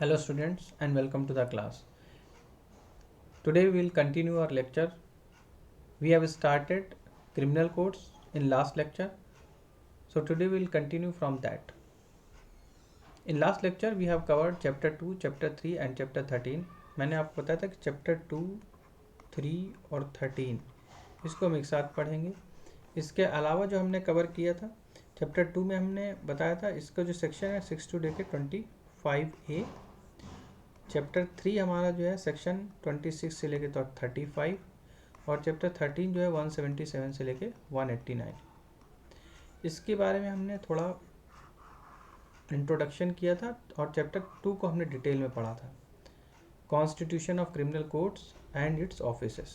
Hello students and welcome to the class. Today we will continue our lecture. We have started criminal codes in last lecture. So today we will continue from that. In last lecture we have covered chapter 2, chapter 3 and chapter 13. मैंने आपको बताया था कि chapter 2, 3 और 13 इसको हम एक साथ पढ़ेंगे. इसके अलावा जो हमने कवर किया था चैप्टर 2 में हमने बताया था इसका जो सेक्शन है 6 to लेके 25A. चैप्टर 3 हमारा जो है सेक्शन 26 से लेके तो 35 और चैप्टर 13 जो है 177 से लेके 189. इसके बारे में हमने थोड़ा इंट्रोडक्शन किया था और चैप्टर 2 को हमने डिटेल में पढ़ा था. Constitution of criminal codes and it's offices.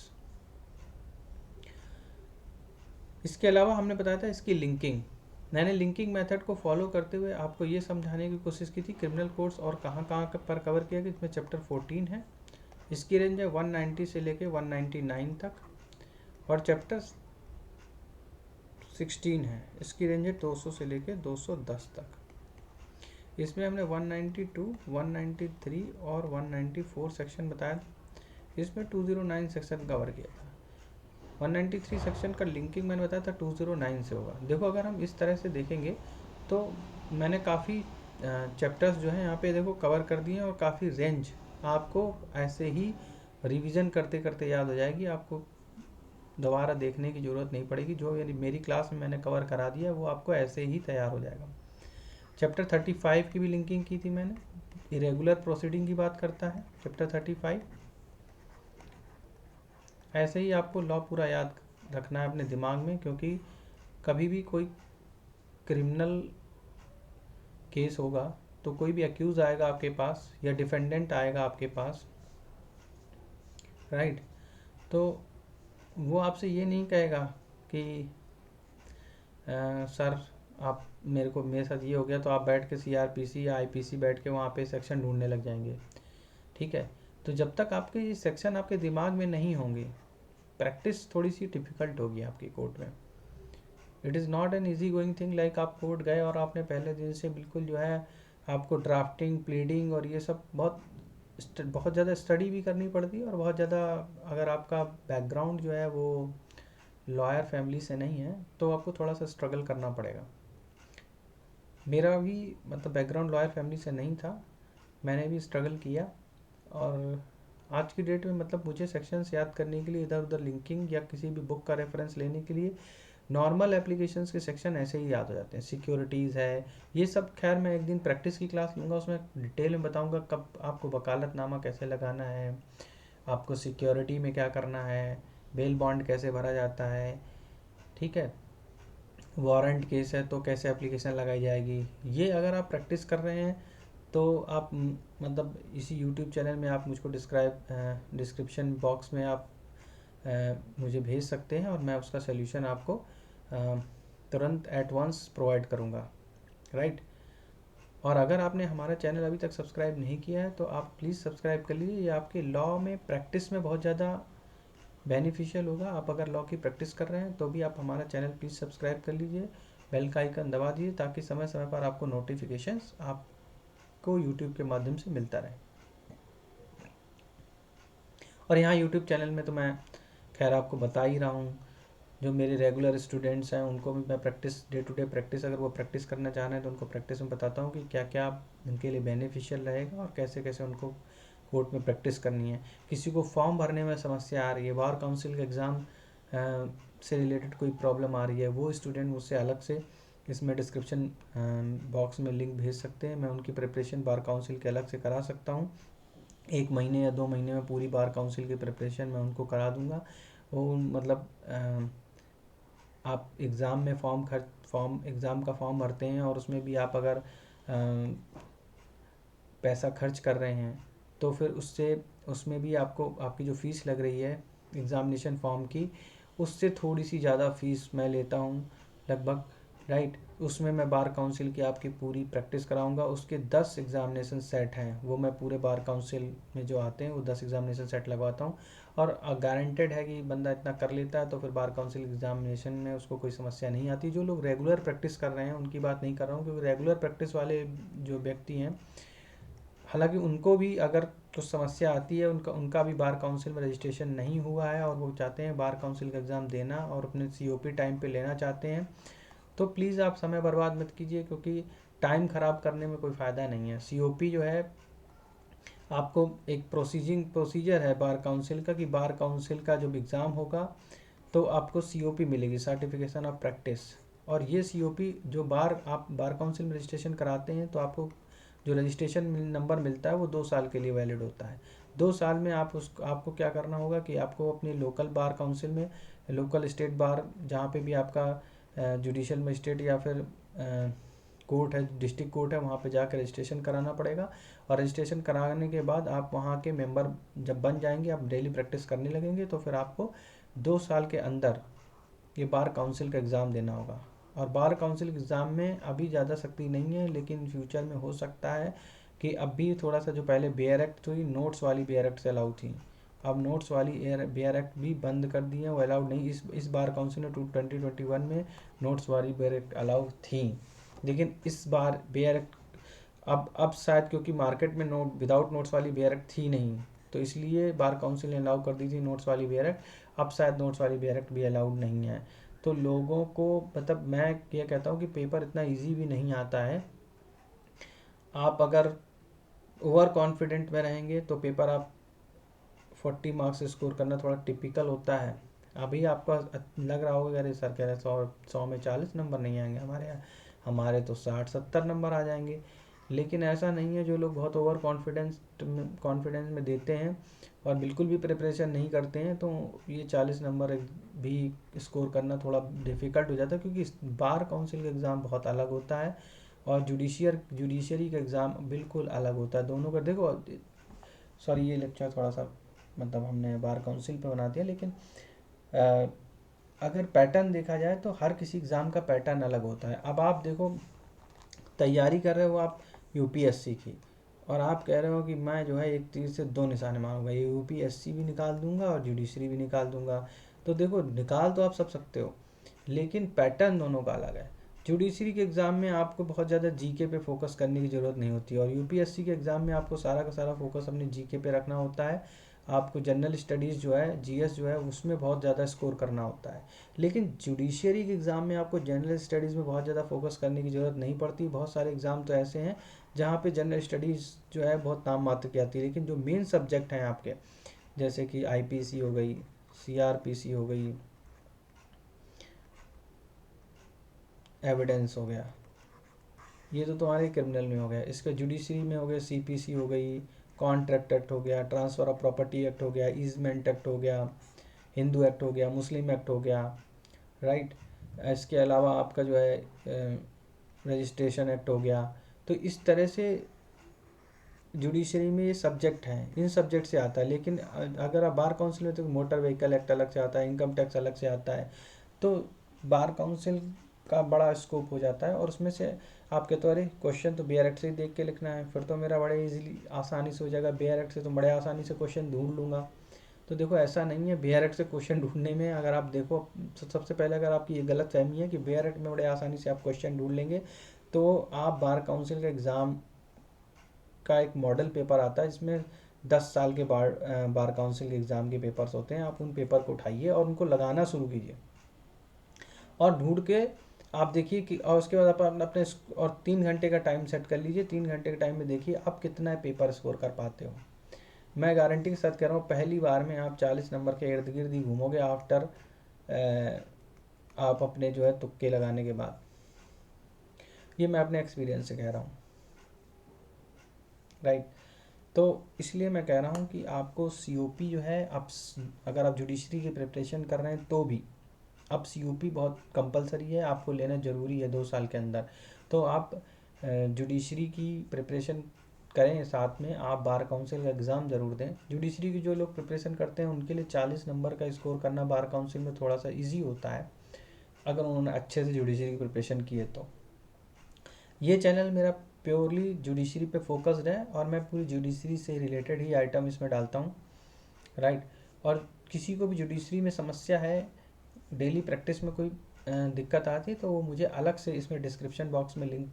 इसके अलावा हमने बताया था इसकी लिंकिंग. मैंने लिंकिंग मेथड को फॉलो करते हुए आपको ये समझाने की कोशिश की थी क्रिमिनल कोड्स और कहाँ पर कवर किया गया. इसमें चैप्टर 14 है. इसकी रेंज है 190 से लेके 199 तक और चैप्टर 16 है. इसकी रेंज है 200 से लेके 210 तक. इसमें हमने 192, 193 और 194 सेक्शन बताया. इसमें 209 सेक्शन कवर किया था. 193 सेक्शन का लिंकिंग मैंने बताया था 209 से होगा. देखो अगर हम इस तरह से देखेंगे तो मैंने काफ़ी चैप्टर्स जो हैं यहाँ पे देखो कवर कर दिए और काफ़ी रेंज आपको ऐसे ही रिवीजन करते करते याद हो जाएगी. आपको दोबारा देखने की ज़रूरत नहीं पड़ेगी. जो यानी मेरी क्लास में मैंने कवर करा दिया वो आपको ऐसे ही तैयार हो जाएगा. चैप्टर 35 की भी लिंकिंग की थी मैंने. इरेगुलर प्रोसीडिंग की बात करता है चैप्टर 35. ऐसे ही आपको लॉ पूरा याद रखना है अपने दिमाग में, क्योंकि कभी भी कोई क्रिमिनल केस होगा तो कोई भी अक्यूज़ आएगा आपके पास या डिफेंडेंट आएगा आपके पास, राइट. तो वो आपसे ये नहीं कहेगा कि सर आप मेरे साथ ये हो गया, तो आप बैठ के CRPC या IPC बैठ के वहाँ पे सेक्शन ढूंढने लग जाएंगे. ठीक है. तो जब तक आपके ये सेक्शन आपके दिमाग में नहीं होंगे, प्रैक्टिस थोड़ी सी डिफ़िकल्ट होगी आपकी कोर्ट में. It is not an easy going thing like आप कोर्ट गए और आपने पहले दिन से बिल्कुल जो है आपको ड्राफ्टिंग, प्लीडिंग और ये सब बहुत ज़्यादा स्टडी भी करनी पड़ती है. और बहुत ज़्यादा अगर आपका बैकग्राउंड जो है वो लॉयर फैमिली से नहीं है तो आपको थोड़ा सा स्ट्रगल करना पड़ेगा. मेरा भी मतलब बैकग्राउंड लॉयर फैमिली से नहीं था. मैंने भी स्ट्रगल किया और आज की डेट में मतलब मुझे सेक्शंस याद करने के लिए इधर उधर लिंकिंग या किसी भी बुक का रेफरेंस लेने के लिए नॉर्मल एप्लीकेशंस के सेक्शन ऐसे ही याद हो जाते हैं. सिक्योरिटीज़ है, ये सब खैर मैं एक दिन प्रैक्टिस की क्लास लूँगा, उसमें डिटेल में बताऊँगा कब आपको वकालतनामा कैसे लगाना है, आपको सिक्योरिटी में क्या करना है, बेल बॉन्ड कैसे भरा जाता है. ठीक है. वारंट केस है तो कैसे एप्लीकेशन लगाई जाएगी. ये अगर आप प्रैक्टिस कर रहे हैं तो आप मतलब इसी यूट्यूब चैनल में आप मुझको डिस्क्रिप्शन बॉक्स में आप मुझे भेज सकते हैं और मैं उसका सल्यूशन आपको तुरंत एट वंस प्रोवाइड करूँगा, राइट. और अगर आपने हमारा चैनल अभी तक सब्सक्राइब नहीं किया है तो आप प्लीज़ सब्सक्राइब कर लीजिए. ये आपके लॉ में प्रैक्टिस में बहुत ज़्यादा बेनिफिशियल होगा. आप अगर लॉ की प्रैक्टिस कर रहे हैं तो भी आप हमारा चैनल प्लीज़ सब्सक्राइब कर लीजिए, बेल का आइकन दबा दीजिए ताकि समय समय पर आपको नोटिफिकेशंस आपको यूट्यूब के माध्यम से मिलता रहे. और यहाँ यूट्यूब चैनल में तो मैं खैर आपको बता ही रहा हूँ, जो मेरे रेगुलर स्टूडेंट्स हैं उनको भी मैं practice day to day practice, अगर वो प्रैक्टिस करना चाह रहे हैं तो उनको प्रैक्टिस में बताता हूँ कि क्या क्या उनके लिए बेनिफिशियल रहेगा और कैसे कैसे उनको कोर्ट में प्रैक्टिस करनी है. किसी को फॉर्म भरने में समस्या आ रही है, बार काउंसिल के एग्ज़ाम से रिलेटेड कोई प्रॉब्लम आ रही है, वो स्टूडेंट मुझसे अलग से इसमें डिस्क्रिप्शन बॉक्स में लिंक भेज सकते हैं. मैं उनकी प्रिपरेशन बार काउंसिल के अलग से करा सकता हूँ. 1 महीने या 2 महीने में पूरी बार काउंसिल की प्रिपरेशन मैं उनको करा दूँगा. वो मतलब आप एग्ज़ाम में एग्ज़ाम का फॉर्म भरते हैं और उसमें भी आप अगर पैसा खर्च कर रहे हैं तो फिर उसमें भी आपकी जो फ़ीस लग रही है एग्ज़ामिनेशन फॉर्म की, उससे थोड़ी सी ज़्यादा फ़ीस मैं लेता हूँ लगभग, राइट. उसमें मैं बार काउंसिल की आपकी पूरी प्रैक्टिस कराऊंगा. उसके 10 एग्ज़ामिनेशन सेट हैं, वो मैं पूरे बार काउंसिल में जो आते हैं वो 10 एग्ज़ामिनेशन सेट लगवाता हूँ. और गारंटेड है कि बंदा इतना कर लेता है तो फिर बार काउंसिल एग्ज़ामिनेशन में उसको कोई समस्या नहीं आती. जो लोग रेगुलर प्रैक्टिस कर रहे हैं उनकी बात नहीं कर रहा हूँ, क्योंकि रेगुलर प्रैक्टिस वाले जो व्यक्ति हैं हालांकि उनको भी अगर कुछ समस्या आती है, उनका भी बार काउंसिल में रजिस्ट्रेशन नहीं हुआ है और वो चाहते हैं बार काउंसिल का एग्ज़ाम देना और अपने COP टाइम पे लेना चाहते हैं, तो प्लीज़ आप समय बर्बाद मत कीजिए, क्योंकि टाइम ख़राब करने में कोई फ़ायदा नहीं है। COP जो है आपको एक प्रोसीजर है बार काउंसिल का, कि बार काउंसिल का जब एग्ज़ाम होगा तो आपको COP मिलेगी, सर्टिफिकेशन ऑफ प्रैक्टिस। और ये COP जो आप बार काउंसिल में रजिस्ट्रेशन कराते हैं तो आपको जो रजिस्ट्रेशन नंबर मिलता है वो 2 साल के लिए वैलिड होता है। 2 साल में आपको क्या करना होगा कि आपको अपनी लोकल बार काउंसिल में, लोकल स्टेट बार जहाँ पे भी आपका जुडिशल मजिस्ट्रेट या फिर कोर्ट है, डिस्ट्रिक्ट कोर्ट है, वहाँ पे जाकर रजिस्ट्रेशन कराना पड़ेगा। और रजिस्ट्रेशन कराने के बाद आप वहाँ के मेंबर जब बन जाएंगे, आप डेली प्रैक्टिस करने लगेंगे, तो फिर आपको 2 साल के अंदर ये बार काउंसिल का एग्ज़ाम देना होगा। और बार काउंसिल के एग्ज़ाम में अभी ज़्यादा सख्ती नहीं है, लेकिन फ्यूचर में हो सकता है कि अब भी थोड़ा सा, जो पहले बेयर एक्ट थी, नोट्स वाली बेयर एक्ट से अलाउ थी, अब नोट्स वाली बेयर एक्ट भी बंद कर दी है, वो अलाउड नहीं। इस बार काउंसिल में 2021 में नोट्स वाली बेयर एक्ट अलाउ थी, लेकिन इस बार बेयर एक्ट अब शायद, क्योंकि मार्केट में विदाउट नोट्स वाली बेयर एक्ट थी नहीं, तो इसलिए बार काउंसिल ने अलाउ कर दी थी नोट्स वाली बेयर एक्ट। अब शायद नोट्स वाली बेयर एक्ट भी अलाउड नहीं है। तो लोगों को, मतलब मैं ये कहता हूँ कि पेपर इतना इजी भी नहीं आता है। आप अगर ओवर कॉन्फिडेंट में रहेंगे तो पेपर आप 40 मार्क्स स्कोर करना थोड़ा टिपिकल होता है। अभी आपको लग रहा होगा अरे सर कह रहे 100 में 40 नंबर नहीं आएंगे हमारे यहाँ, हमारे तो 60-70 नंबर आ जाएंगे। लेकिन ऐसा नहीं है। जो लोग बहुत ओवर कॉन्फिडेंस में देते हैं और बिल्कुल भी प्रिपरेशन नहीं करते हैं, तो ये 40 नंबर भी स्कोर करना थोड़ा डिफ़िकल्ट हो जाता है, क्योंकि बार काउंसिल का एग्ज़ाम बहुत अलग होता है और जुडिशरी का एग्ज़ाम बिल्कुल अलग होता है। दोनों का देखो, सॉरी ये लेक्चर थोड़ा सा मतलब हमने बार काउंसिल पे बना दिया, लेकिन अगर पैटर्न देखा जाए तो हर किसी एग्ज़ाम का पैटर्न अलग होता है। अब आप देखो, तैयारी कर रहे हो आप UPSC की, और आप कह रहे हो कि मैं जो है एक तीर से 2 निशाने मारूंगा, ये UPSC भी निकाल दूंगा और जुडिशरी भी निकाल दूंगा। तो देखो, निकाल तो आप सब सकते हो, लेकिन पैटर्न दोनों का अलग है। जुडिशरी के एग्ज़ाम में आपको बहुत ज़्यादा GK पे फोकस करने की ज़रूरत नहीं होती, और UPSC के एग्ज़ाम में आपको सारा का सारा फोकस अपने GK पे रखना होता है। आपको जनरल स्टडीज़ जो है, GS जो है, उसमें बहुत ज़्यादा स्कोर करना होता है। लेकिन जुडिशरी के एग्ज़ाम में आपको जनरल स्टडीज़ में बहुत ज़्यादा फोकस करने की ज़रूरत नहीं पड़ती। बहुत सारे एग्ज़ाम तो ऐसे हैं जहाँ पे जनरल स्टडीज़ जो है बहुत नाम मात्र की आती है, लेकिन जो मेन सब्जेक्ट हैं आपके, जैसे कि IPC हो गई, CRPC हो गई, एविडेंस हो गया, ये तो तुम्हारे क्रिमिनल में हो गया। इसके जुडिशरी में हो गया CPC हो गई, कॉन्ट्रैक्ट एक्ट हो गया, ट्रांसफ़र ऑफ प्रॉपर्टी एक्ट हो गया, ईजमेंट एक्ट हो गया, हिंदू एक्ट हो गया, मुस्लिम एक्ट हो गया, राइट। इसके अलावा आपका जो है रजिस्ट्रेशन एक्ट हो गया। तो इस तरह से जुडिशरी में ये सब्जेक्ट हैं, इन सब्जेक्ट से आता है। लेकिन अगर आप बार काउंसिल में, तो मोटर व्हीकल एक्ट अलग से आता है, इनकम टैक्स अलग से आता है। तो बार काउंसिल का बड़ा स्कोप हो जाता है, और उसमें से आप कहते हो अरे क्वेश्चन तो बेयर एक्ट से ही देख के लिखना है, फिर तो मेरा बड़े इजीली आसानी से हो जाएगा, बेयर एक्ट से तो बड़े आसानी से क्वेश्चन ढूंढ लूँगा। तो देखो, ऐसा नहीं है। बेयर एक्ट से क्वेश्चन ढूंढने में, अगर आप देखो, सबसे पहले अगर आपकी ये गलत फहमी है कि बेयर एक्ट में बड़े आसानी से आप क्वेश्चन ढूंढ लेंगे, तो आप बार काउंसिल का एग्ज़ाम का एक मॉडल पेपर आता है, इसमें 10 साल के बार काउंसिल के एग्ज़ाम के पेपर्स होते हैं। आप उन पेपर को उठाइए और उनको लगाना शुरू कीजिए, और ढूंढ के आप देखिए कि, और उसके बाद आप अपने और 3 घंटे का टाइम सेट कर लीजिए। 3 घंटे के टाइम में देखिए आप कितना पेपर स्कोर कर पाते हो। मैं गारंटी के साथ कह रहा हूँ, पहली बार में आप 40 नंबर के इर्द गिर्द ही घूमोगे, आफ्टर आप अपने जो है तुक्के लगाने के बाद। ये मैं अपने एक्सपीरियंस से कह रहा हूँ, राइट। तो इसलिए मैं कह रहा हूँ कि आपको COP जो है, आप अगर आप जुडिशरी की प्रिपरेशन कर रहे हैं तो भी अब COP बहुत कंपलसरी है, आपको लेना ज़रूरी है 2 साल के अंदर। तो आप जुडिशरी की प्रिपरेशन करें, साथ में आप बार काउंसिल का एग्ज़ाम ज़रूर दें। जुडिशरी की जो लोग प्रिपरेशन करते हैं उनके लिए 40 नंबर का स्कोर करना बार काउंसिल में थोड़ा सा ईजी होता है, अगर उन्होंने अच्छे से जुडिशरी की प्रिपरेशन की है तो। ये चैनल मेरा प्योरली जुडिशरी पे फोकस्ड है, और मैं पूरी जुडिशरी से रिलेटेड ही आइटम इसमें डालता हूँ, राइट। और किसी को भी जुडिशरी में समस्या है, डेली प्रैक्टिस में कोई दिक्कत आती है, तो वो मुझे अलग से इसमें डिस्क्रिप्शन बॉक्स में लिंक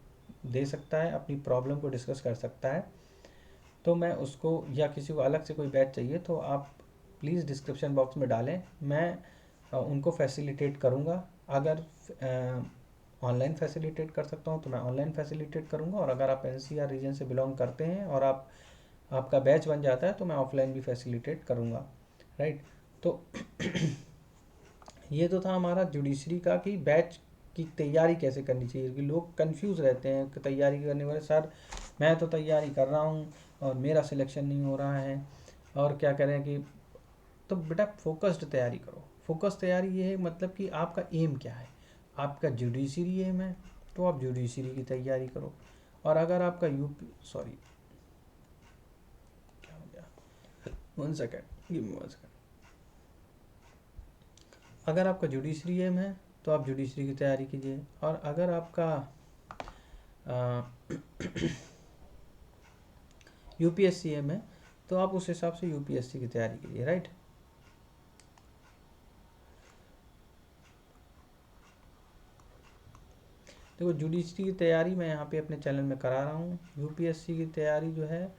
दे सकता है, अपनी प्रॉब्लम को डिस्कस कर सकता है। तो मैं उसको, या किसी को अलग से कोई बैच चाहिए तो आप प्लीज़ डिस्क्रिप्शन बॉक्स में डालें, मैं उनको फैसिलिटेट करूँगा। अगर ऑनलाइन फैसिलिटेट कर सकता हूँ तो मैं ऑनलाइन फैसिलिटेट करूँगा, और अगर आप एनसीआर रीजन से बिलोंग करते हैं और आपका बैच बन जाता है तो मैं ऑफलाइन भी फैसिलिटेट करूँगा, राइट। तो ये तो था हमारा जुडिशरी का कि बैच की तैयारी कैसे करनी चाहिए, कि लोग कंफ्यूज रहते हैं कि तैयारी करने वाले, सर मैं तो तैयारी कर रहा हूँ और मेरा सिलेक्शन नहीं हो रहा है, और क्या करें कि, तो बेटा फोकस्ड तैयारी करो। फोकस तैयारी ये है, मतलब कि आपका एम क्या है। आपका जुडिशरी एम है तो आप जुडिशरी की तैयारी करो, और अगर आपका यूपी, सॉरी क्या हो गया, 1 सेकेंड, गिव मी 1 सेकेंड। अगर आपका जुडिशरी एम है तो आप जुडिशरी की तैयारी कीजिए, और अगर आपका यूपीएससी एम है तो आप उस हिसाब से यूपीएससी की तैयारी कीजिए, राइट। देखो जुडिशरी की तैयारी मैं यहाँ पे अपने चैनल में करा रहा हूँ। यूपीएससी की तैयारी जो है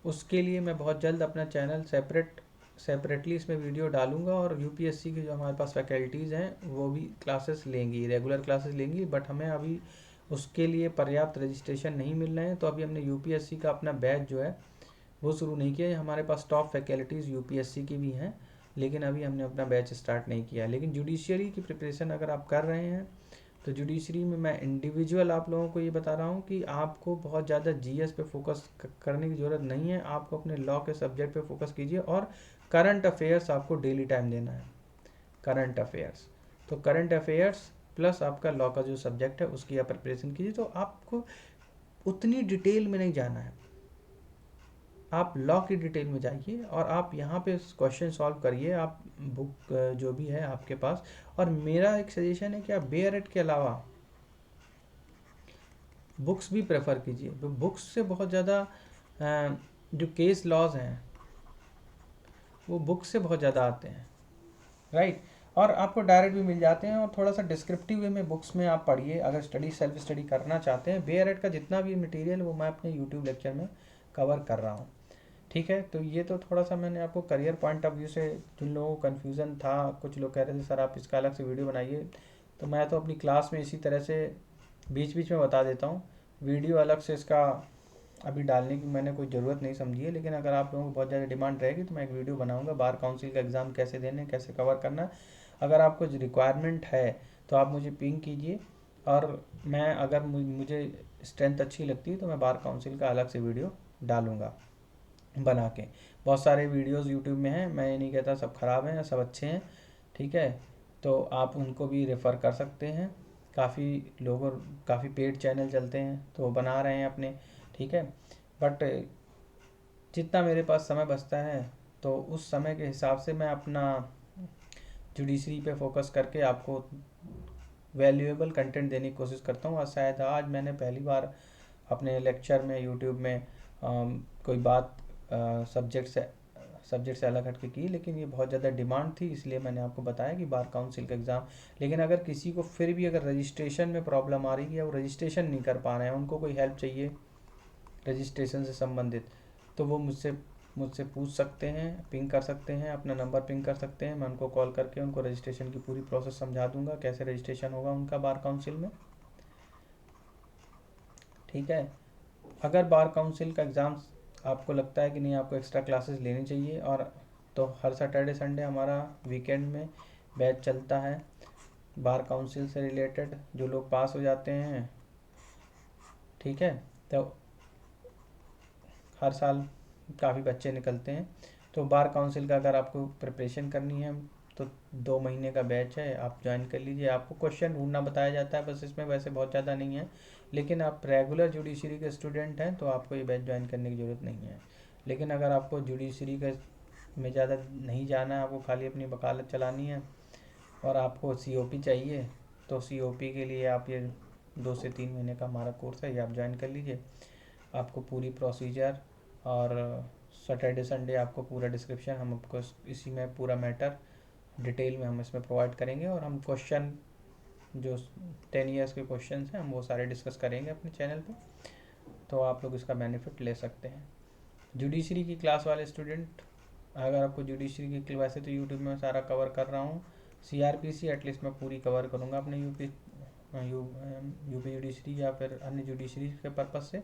उसके लिए मैं बहुत जल्द अपना चैनल सेपरेटली इसमें वीडियो डालूंगा, और यूपीएससी की जो हमारे पास फैकल्टीज़ हैं वो भी क्लासेस लेंगी, रेगुलर क्लासेस लेंगी, बट हमें अभी उसके लिए पर्याप्त रजिस्ट्रेशन नहीं मिल रहे हैं, तो अभी हमने यूपीएससी का अपना बैच जो है वो शुरू नहीं किया है। हमारे पास टॉप फैकल्टीज़ यूपीएससी की भी हैं, लेकिन अभी हमने अपना बैच स्टार्ट नहीं किया है। लेकिन जुडिशियरी की प्रिपरेशन अगर आप कर रहे हैं तो जुडिशरी में मैं इंडिविजुअल आप लोगों को ये बता रहा हूँ कि आपको बहुत ज़्यादा जीएस पे फोकस करने की ज़रूरत नहीं है। आपको अपने लॉ के सब्जेक्ट पे फोकस कीजिए, और करंट अफेयर्स आपको डेली टाइम देना है। करंट अफेयर्स, तो करंट अफेयर्स प्लस आपका लॉ का जो सब्जेक्ट है उसकी आप प्रिपरेशन कीजिए। तो आपको उतनी डिटेल में नहीं जाना है, आप लॉ की डिटेल में जाइए और आप यहाँ पे क्वेश्चन सॉल्व करिए, आप बुक जो भी है आपके पास। और मेरा एक सजेशन है कि आप बेयरट के अलावा बुक्स भी प्रेफर कीजिए। तो बुक्स से बहुत ज़्यादा जो केस लॉज हैं वो बुक्स से बहुत ज़्यादा आते हैं, राइट। और आपको डायरेक्ट भी मिल जाते हैं, और थोड़ा सा डिस्क्रिप्टिव वे में बुक्स में आप पढ़िए अगर सेल्फ स्टडी करना चाहते हैं। बेयरट का जितना भी मटेरियल वो मैं अपने यूट्यूब लेक्चर में कवर कर रहा हूँ, ठीक है। तो ये तो थोड़ा सा मैंने आपको करियर पॉइंट ऑफ व्यू से, जिन लोगों को कन्फ्यूज़न था, कुछ लोग कह रहे थे सर आप इसका अलग से वीडियो बनाइए, तो मैं तो अपनी क्लास में इसी तरह से बीच बीच में बता देता हूँ। वीडियो अलग से इसका अभी डालने की मैंने कोई ज़रूरत नहीं समझी है, लेकिन अगर आप लोगों को बहुत ज़्यादा डिमांड रहेगी तो मैं एक वीडियो बनाऊंगा बार काउंसिल का एग्ज़ाम कैसे देने, कैसे कवर करना। अगर आपको रिक्वायरमेंट है तो आप मुझे पिंग कीजिए, और मैं अगर मुझे स्ट्रेंथ अच्छी लगती है तो मैं बार काउंसिल का अलग से वीडियो डालूँगा बना के। बहुत सारे वीडियोस यूट्यूब में हैं, मैं ये नहीं कहता सब ख़राब हैं, सब अच्छे हैं, ठीक है। तो आप उनको भी रेफ़र कर सकते हैं। काफ़ी लोगों, काफ़ी पेड चैनल चलते हैं तो वो बना रहे हैं अपने, ठीक है। बट जितना मेरे पास समय बचता है तो उस समय के हिसाब से मैं अपना जुडिशरी पे फोकस करके आपको वैल्यूएबल कंटेंट देने की कोशिश करता हूँ। और शायद आज मैंने पहली बार अपने लेक्चर में यूट्यूब में कोई बात सब्जेक्ट से अलग हट के की, लेकिन ये बहुत ज़्यादा डिमांड थी इसलिए मैंने आपको बताया कि बार काउंसिल का एग्ज़ाम। लेकिन अगर किसी को फिर भी अगर रजिस्ट्रेशन में प्रॉब्लम आ रही है या वो रजिस्ट्रेशन नहीं कर पा रहे हैं, उनको कोई हेल्प चाहिए रजिस्ट्रेशन से संबंधित, तो वो मुझसे पूछ सकते हैं, पिंग कर सकते हैं, अपना नंबर पिंग कर सकते हैं। मैं उनको कॉल करके उनको रजिस्ट्रेशन की पूरी प्रोसेस समझा दूंगा, कैसे रजिस्ट्रेशन होगा उनका बार काउंसिल में, ठीक है। अगर बार काउंसिल का एग्ज़ाम आपको लगता है कि नहीं आपको एक्स्ट्रा क्लासेस लेनी चाहिए, और तो हर सैटरडे संडे हमारा वीकेंड में बैच चलता है बार काउंसिल से रिलेटेड, जो लोग पास हो जाते हैं, ठीक है। तो हर साल काफ़ी बच्चे निकलते हैं। तो बार काउंसिल का अगर आपको प्रिपरेशन करनी है तो 2 महीने का बैच है, आप ज्वाइन कर लीजिए। आपको क्वेश्चन ढूंढना बताया जाता है बस, इसमें वैसे बहुत ज़्यादा नहीं है, लेकिन आप रेगुलर जुडिशरी के स्टूडेंट हैं तो आपको ये बैच ज्वाइन करने की ज़रूरत नहीं है। लेकिन अगर आपको जुडिशरी का में ज़्यादा नहीं जाना है, आपको खाली अपनी वकालत चलानी है और आपको सीओपी चाहिए, तो सीओपी के लिए आप ये 2 से 3 महीने का हमारा कोर्स है, ये आप ज्वाइन कर लीजिए। आपको पूरी प्रोसीजर और सैटरडे संडे आपको पूरा डिस्क्रिप्शन, हम आपको इसी में पूरा मैटर डिटेल में हम इसमें प्रोवाइड करेंगे, और हम क्वेश्चन जो 10 ईयर्स के क्वेश्चन हैं हम वो सारे डिस्कस करेंगे अपने चैनल पे, तो आप लोग इसका बेनिफिट ले सकते हैं। जुडिशरी की क्लास वाले स्टूडेंट, अगर आपको जुडिशरी की वैसे तो यूट्यूब में सारा कवर कर रहा हूँ, सीआरपीसी एटलीस्ट मैं पूरी कवर करूँगा अपने यूपी जुडिशरी या फिर अन्य जुडिशरी के पर्पज़ से।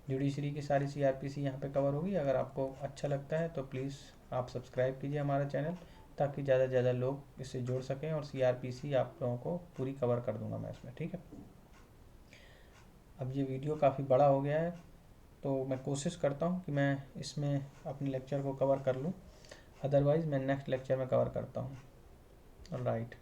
जुडिशरी की सारी सीआरपीसी यहाँ पे कवर होगी। अगर आपको अच्छा लगता है तो प्लीज़ आप सब्सक्राइब कीजिए हमारा चैनल, ताकि ज़्यादा से ज़्यादा लोग इससे जुड़ सकें, और सीआरपीसी आप लोगों को पूरी कवर कर दूंगा मैं इसमें, ठीक है। अब ये वीडियो काफ़ी बड़ा हो गया है, तो मैं कोशिश करता हूँ कि मैं इसमें अपने लेक्चर को कवर कर लूँ, अदरवाइज़ मैं नेक्स्ट लेक्चर में कवर करता हूँ। ऑलराइट।